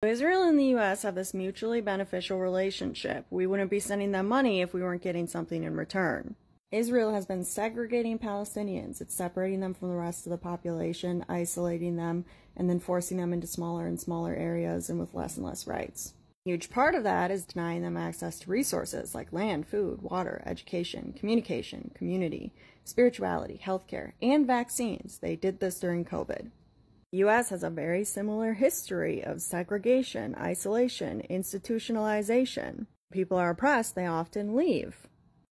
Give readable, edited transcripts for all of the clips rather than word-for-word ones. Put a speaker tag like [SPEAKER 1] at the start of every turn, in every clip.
[SPEAKER 1] Israel and the US have this mutually beneficial relationship. We wouldn't be sending them money if we weren't getting something in return. Israel has been segregating Palestinians. It's separating them from the rest of the population, isolating them, and then forcing them into smaller and smaller areas and with less rights. A huge part of that is denying them access to resources like land, food, water, education, communication, community, spirituality, healthcare, and vaccines. They did this during COVID. The U.S. has a very similar history of segregation, isolation, institutionalization. People are oppressed, they often leave.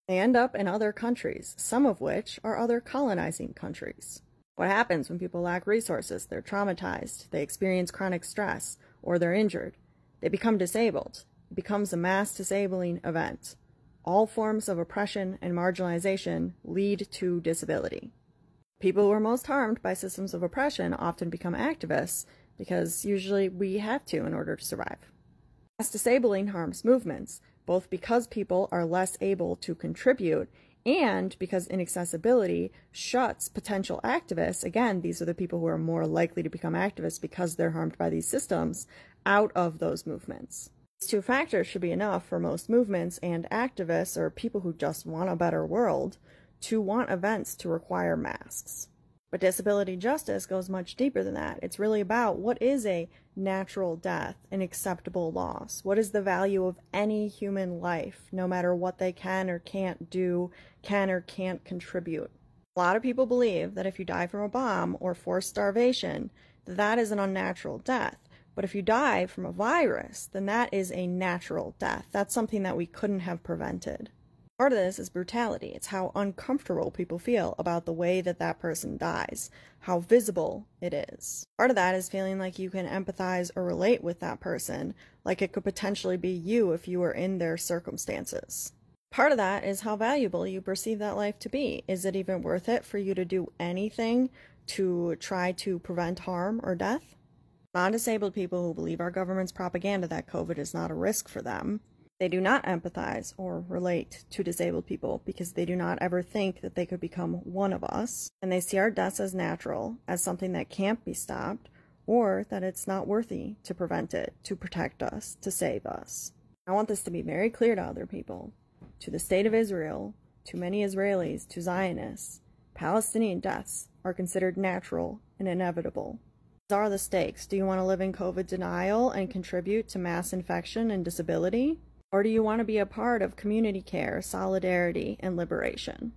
[SPEAKER 1] They end up in other countries, some of which are other colonizing countries. What happens when people lack resources? They're traumatized, they experience chronic stress, or they're injured. They become disabled. It becomes a mass disabling event. All forms of oppression and marginalization lead to disability. People who are most harmed by systems of oppression often become activists because usually we have to in order to survive. Mass disabling harms movements, both because people are less able to contribute and because inaccessibility shuts potential activists, again, these are the people who are more likely to become activists because they're harmed by these systems, out of those movements. These two factors should be enough for most movements and activists, or people who just want a better world, to want events to require masks. But disability justice goes much deeper than that. It's really about what is a natural death, an acceptable loss? What is the value of any human life, no matter what they can or can't do, can or can't contribute? A lot of people believe that if you die from a bomb or forced starvation, that is an unnatural death. But if you die from a virus, then that is a natural death. That's something that we couldn't have prevented. Part of this is brutality. It's how uncomfortable people feel about the way that that person dies, how visible it is. Part of that is feeling like you can empathize or relate with that person, like it could potentially be you if you were in their circumstances. Part of that is how valuable you perceive that life to be. Is it even worth it for you to do anything to try to prevent harm or death? Non-disabled people who believe our government's propaganda that COVID is not a risk for them, they do not empathize or relate to disabled people because they do not ever think that they could become one of us, and they see our deaths as natural, as something that can't be stopped, or that it's not worthy to prevent it, to protect us, to save us. I want this to be very clear to other people, to the state of Israel, to many Israelis, to Zionists. Palestinian deaths are considered natural and inevitable. These are the stakes. Do you want to live in COVID denial and contribute to mass infection and disability? Or do you want to be a part of community care, solidarity, and liberation?